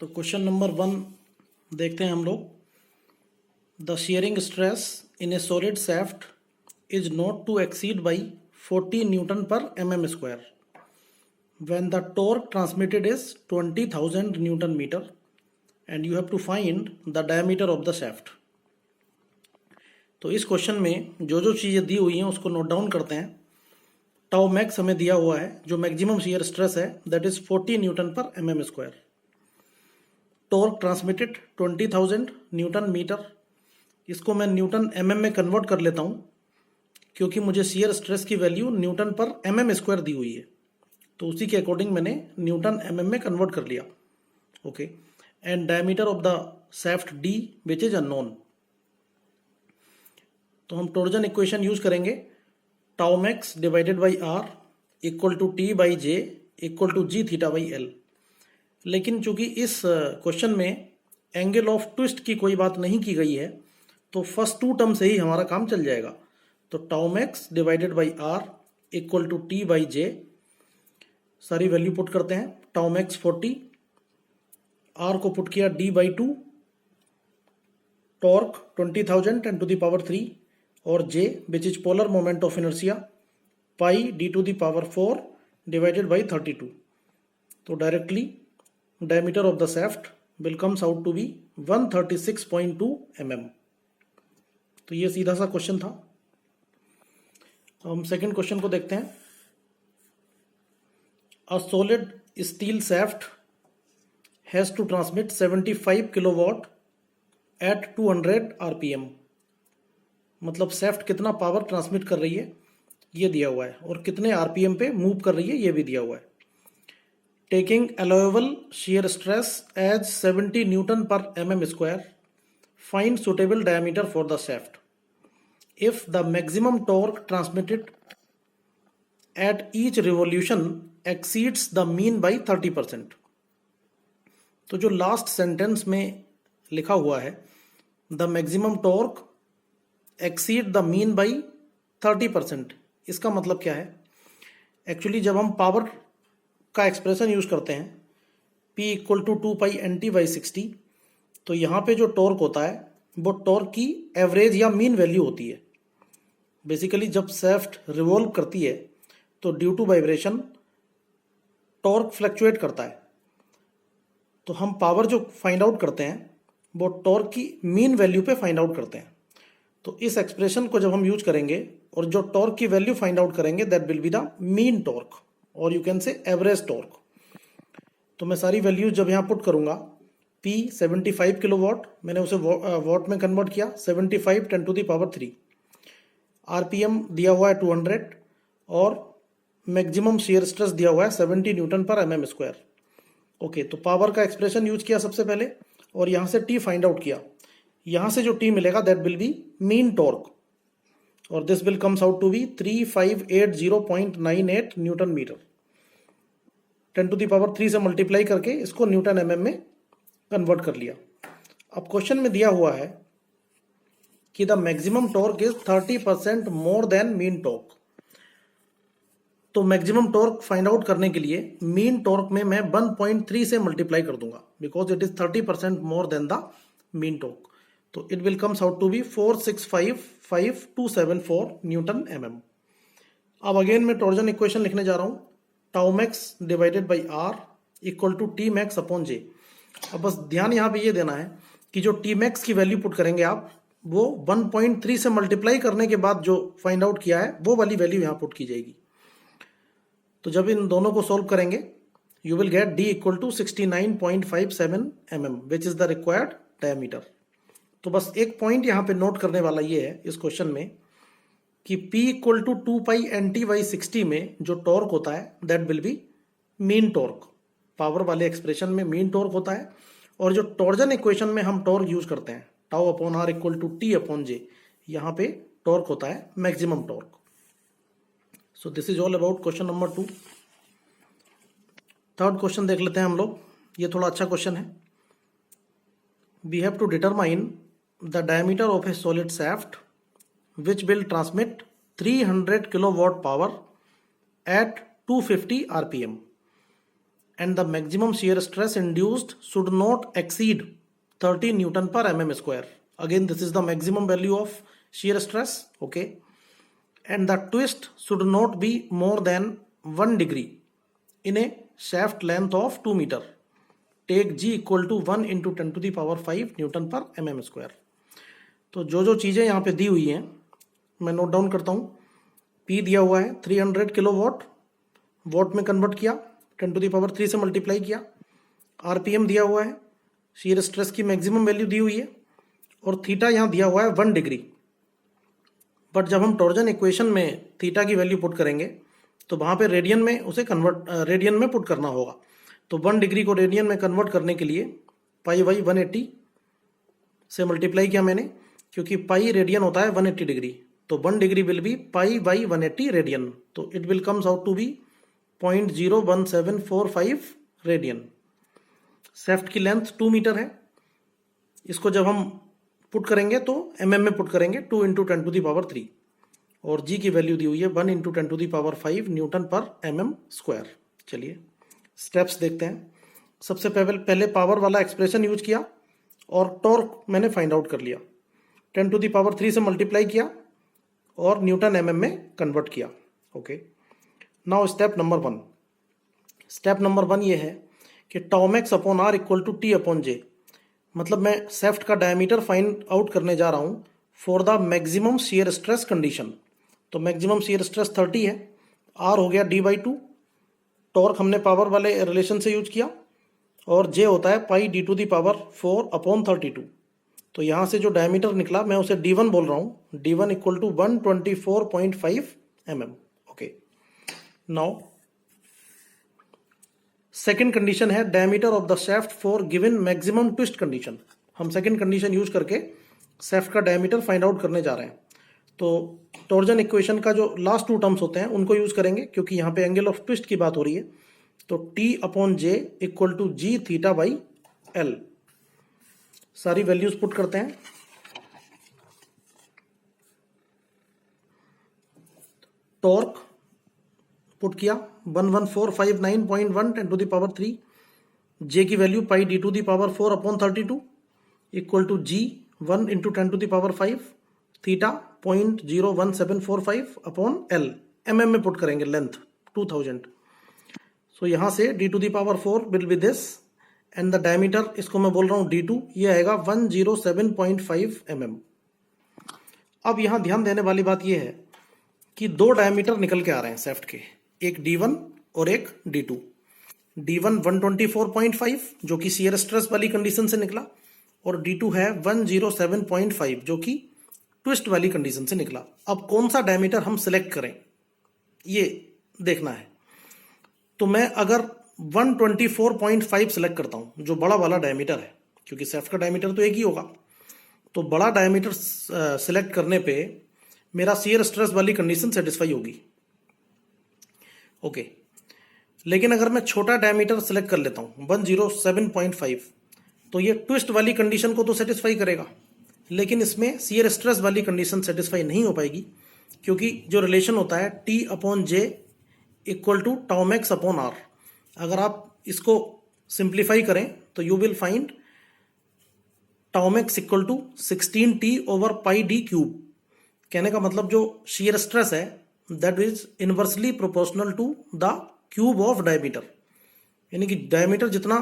तो question number 1 देखते हैं हम लोग। The shearing stress in a solid shaft is not to exceed by 40 newton per mm square when the torque transmitted is 20,000 newton metre and you have to find the diameter of the shaft। तो इस question में जो जो चीज़ें दी हुई हैं उसको note down करते हैं। टाउ मैक्स हमें दिया हुआ है, जो मैक्सिमम शियर स्ट्रेस है that is 40 newton per mm square. Torque transmitted 20,000 newton metre, इसको मैं न्यूटन mm में कन्वर्ट कर लेता हूँ क्योंकि मुझे शियर स्ट्रेस की value Newton per mm square दी हुई है, तो उसी के अकॉर्डिंग मैंने न्यूटन mm में कन्वर्ट कर लिया। Okay, and diameter of the shaft d which is unknown. तो हम टॉर्जन इक्वेशन यूज करेंगे, tau max divided by R equal to T by J equal to G theta by L. लेकिन चूंकि इस question में angle of twist की कोई बात नहीं की गई है तो फर्स्ट टू टर्म से ही हमारा काम चल जाएगा। तो tau max divided by R equal to T by J, सारी वैल्यू पुट करते हैं। टाउ मैक्स 40, आर को पुट किया d by 2, torque 20,000 10 to the power 3 और j which is polar moment of inertia pi d to the power 4 divided by 32। तो directly diameter of the shaft will comes out to be 136.2 mm। तो ये सीधा सा question था। हम second question को देखते हैं। A solid steel shaft has to transmit 75 kilowatt at 200 rpm। मतलब shaft कितना पावर ट्रांसमिट कर रही है ये दिया हुआ है, और कितने rpm पे मूव कर रही है ये भी दिया हुआ है। Taking allowable shear stress as 70 Newton per mm square, find suitable diameter for the shaft. If the maximum torque transmitted at each revolution exceeds the mean by 30%। तो जो लास्ट सेंटेंस में लिखा हुआ है the maximum torque exceed the mean by 30%, इसका मतलब क्या है? एक्चुअली जब हम पावर का एक्सप्रेशन यूज करते हैं P equal to 2 pi NT by 60, तो यहाँ पे जो टॉर्क होता है वो टॉर्क की एवरेज या मीन वैल्यू होती है। बेसिकली जब शाफ्ट रिवॉल्व करती है तो due to vibration torque fluctuate करता है, तो हम पावर जो फाइंड आउट करते हैं वो टॉर्क की मीन वैल्यू पे फाइंड आउट करते हैं। तो इस एक्सप्रेशन को जब हम यूज करेंगे और जो टॉर्क की वैल्यू फाइंड आउट करेंगे that will be the mean torque और you can say average torque. तो मैं सारी वैल्यूज जब यहाँ पुट करूंगा, P 75 किलोवाट, मैंने उसे वॉट में कन्वर्ट किया 75 10 टू द पावर 3, RPM दिया हुआ है 200 और मैक्सिमम शियर स्ट्रेस दिया हुआ है 70 Newton per mm square. Okay, तो पावर का एक्सप्रेशन यूज किया सबसे पहले और यहाँ से T फाइंड आउट किया। यहाँ से जो T मिलेगा that will be mean torque और this will comes out to be 3580.98 newton metre. 10 to the power 3 से मल्टीप्लाई करके इसको न्यूटन mm में कन्वर्ट कर लिया। अब क्वेश्चन में दिया हुआ है कि the maximum torque is 30% more then mean torque. तो मैक्सिमम टॉर्क फाइंड आउट करने के लिए मीन टॉर्क में मैं 1.3 से मल्टीप्लाई कर दूंगा because it is 30% more than the mean torque. तो it will comes out to be 4655274 newton mm। अब अगेन मैं टॉर्जन इक्वेशन लिखने जा रहा हूं, tau max divided by R equal to T max upon J. अब बस ध्यान यहाँ पे ये देना है कि जो टी मैक्स की वैल्यू पुट करेंगे आप वो 1.3 से मल्टीप्लाई करने के बाद जो फाइंड आउट किया है वो वाली वैल्यू यहाँ पुट की जाएगी। तो जब इन दोनों को सॉल्व करेंगे you will get d equal to 69.57 mm which is the required diameter. तो बस एक पॉइंट यहाँ पे नोट करने वाला ये है इस क्वेश्चन में कि P equal to 2 pi NT by 60 में जो टॉर्क होता है that will be mean torque. Power वाले एक्सप्रेशन में मीन टॉर्क होता है और जो टॉर्जन इक्वेशन में हम टॉर्क यूज करते हैं tau upon R equal to T upon J, यहाँ पे टॉर्क होता है maximum torque. So this is all about question number 2। Third question देख लेते हैं हम लोग, ये थोड़ा अच्छा क्वेश्चन है। We have to determine the diameter of a solid shaft which will transmit 300 kilowatt power at 250 rpm। and the maximum shear stress induced should not exceed 30 Newton per mm square. Again, this is the maximum value of shear stress, okay? And the twist should not be more than 1 degree in a shaft length of 2 meter. Take G equal to 1 into 10 to the power 5 Newton per mm square. तो जो चीज़ें यहाँ पे दी हुई हैं मैं note down करता हूँ. P दिया हुआ है 300 किलोवाट, वॉट में कन्वर्ट किया, 10 टू द पावर 3 से मल्टीप्लाई किया. RPM दिया हुआ है, शीयर स्ट्रेस की मैक्सिमम वैल्यू दी हुई है, और थीटा यहाँ दिया हुआ है 1 डिग्री. बट जब हम टॉर्जन इक्वेशन में थीटा की वैल्यू पुट करेंगे तो वहाँ पे रेडियन में उसे रेडियन में पुट करना होगा. तो 1 डिग्री को रेडियन में कन्वर्ट करने के लिए पाई बाई 180 से मल्टीप्लाई किया मैंने, क्योंकि पाई रेडियन होता है 180 डिग्री. तो 1 degree will be pi by 180 radian. तो it will comes out to be 0.01745 radian. Shaft की लेंथ 2 मीटर है. इसको जब हम पुट करेंगे तो mm में पुट करेंगे 2 इंटू 10 टू दी पावर 3, और G की वैल्यू दी हुई है 1 into 10 to the power 5 newton per mm square. चलिए स्टेप्स देखते हैं. सबसे पहले पावर वाला एक्सप्रेशन यूज किया और टॉर्क मैंने फाइंड आउट कर लिया. 10 टू दी पावर 3 से मल्टीप्लाई किया और न्यूटन mm में कन्वर्ट किया. Okay, now step number 1. Step number 1 ये है कि tau max upon R equal to T upon J. मतलब मैं शेफ्ट का डायमीटर फाइंड आउट करने जा रहा हूँ for the maximum shear stress condition. तो मैक्सिमम शियर स्ट्रेस 30 है, आर हो गया d/2, टॉर्क हमने पावर वाले रिलेशन से यूज किया, और जे होता है pi d to the power 4 upon 32. तो यहाँ से जो डायमीटर निकला मैं उसे d1 बोल रहा हूँ. d1 equal to 124.5 mm. Okay, now second condition है diameter of the shaft for given maximum twist condition. हम सेकेंड कंडीशन यूज करके शेफ्ट का डायमीटर फाइंड आउट करने जा रहे हैं. तो टॉर्जन इक्वेशन का जो लास्ट 2 टर्म्स होते हैं उनको यूज करेंगे, क्योंकि यहाँ पे एंगल ऑफ ट्विस्ट की बात हो रही है. तो T upon J equal to G theta by L. सारी वैल्यूज पुट करते हैं. टॉर्क पुट किया 11459.1 10 टू दी पावर 3. जे की value pi D to the power 4 upon 32 equal to G 1 into 10 to the power 5 theta 0.01745 upon L. mm में put करेंगे length 2000. So यहाँ से D to the power 4 will be this, and the diameter इसको मैं बोल रहा हूँ d2, ये आएगा 107.5 mm. अब यहाँ ध्यान देने वाली बात ये है कि 2 डायमीटर निकल के आ रहे हैं शेफ्ट के, एक d1 और एक d2. d1 124.5 जो कि शियर स्ट्रेस वाली कंडीशन से निकला, और d2 है 107.5 जो कि ट्विस्ट वाली कंडीशन से निकला. अब कौन सा डायमीटर हम सिलेक्ट करें ये देखना है. तो मैं अगर 124.5 सिलेक्ट करता हूं जो बड़ा वाला डायमीटर है, क्योंकि शेफ्ट का डायमीटर तो एक ही होगा, तो बड़ा डायमीटर सिलेक्ट करने पे मेरा शियर स्ट्रेस वाली कंडीशन सेटिस्फाई होगी. ओके, लेकिन अगर मैं छोटा डायमीटर सिलेक्ट कर लेता हूं 107.5, तो ये ट्विस्ट वाली कंडीशन को तो सेटिस्फाई करेगा, लेकिन इसमें शियर स्ट्रेस वाली कंडीशन सेटिस्फाई नहीं हो पाएगी, क्योंकि जो रिलेशन होता है T upon J equal to tau max upon R. अगर आप इसको सिंप्लीफाई करें तो you will find tau max equal to 16T over pi D cube. कहने का मतलब जो शियर स्ट्रेस है that is inversely proportional to the cube of diameter. यानी कि डायमीटर जितना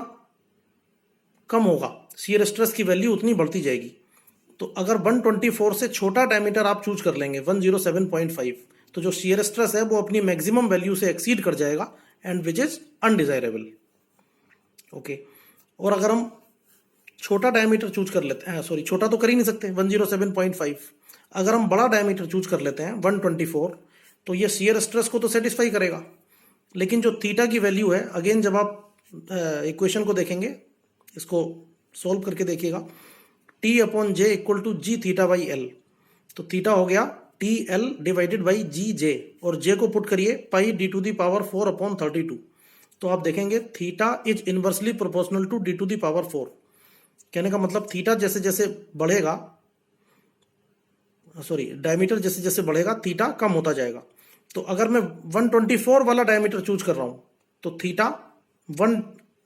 कम होगा शियर स्ट्रेस की वैल्यू उतनी बढ़ती जाएगी. तो अगर 124 से छोटा डायमीटर आप चूज कर लेंगे 107.5, तो जो शियर स्ट्रेस है वो अपनी मैक्सिमम वैल्यू से एक्सीड कर जाएगा, and which is undesirable. Okay, और अगर हम छोटा डायमीटर चूज कर लेते हैं, सॉरी छोटा तो कर ही नहीं सकते 107.5, अगर हम बड़ा डायमीटर चूज कर लेते हैं 124, तो ये शियर स्ट्रेस को तो सेटिस्फाई करेगा, लेकिन जो थीटा की वैल्यू है, अगेन जब आप इक्वेशन को देखेंगे, इसको सोल्व करके देखिएगा, T upon J equal to G theta by L. तो थीटा हो गया TL divided by G J, और जे को पुट करिए pi D to the power 4 upon 32. तो आप देखेंगे theta is inversely proportional to D to the power 4. कहने का मतलब थीटा जैसे जैसे बढ़ेगा, सॉरी डायमीटर जैसे जैसे बढ़ेगा थीटा कम होता जाएगा. तो अगर मैं 124 वाला डायमीटर चूज कर रहा हूं तो थीटा 1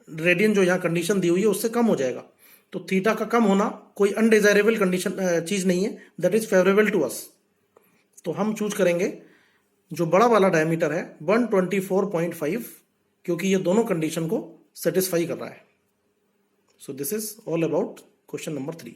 रेडियन जो यहाँ कंडीशन दी हुई है उससे कम हो जाएगा। तो थीटा का कम होना कोई अनडिजायरेबल कंडीशन चीज नहीं है, that is favourable to us. तो हम चूज करेंगे जो बड़ा वाला डायमीटर है 124.5, क्योंकि ये दोनों कंडीशन को सेटिस्फाई कर रहा है। सो this is all about question number 3।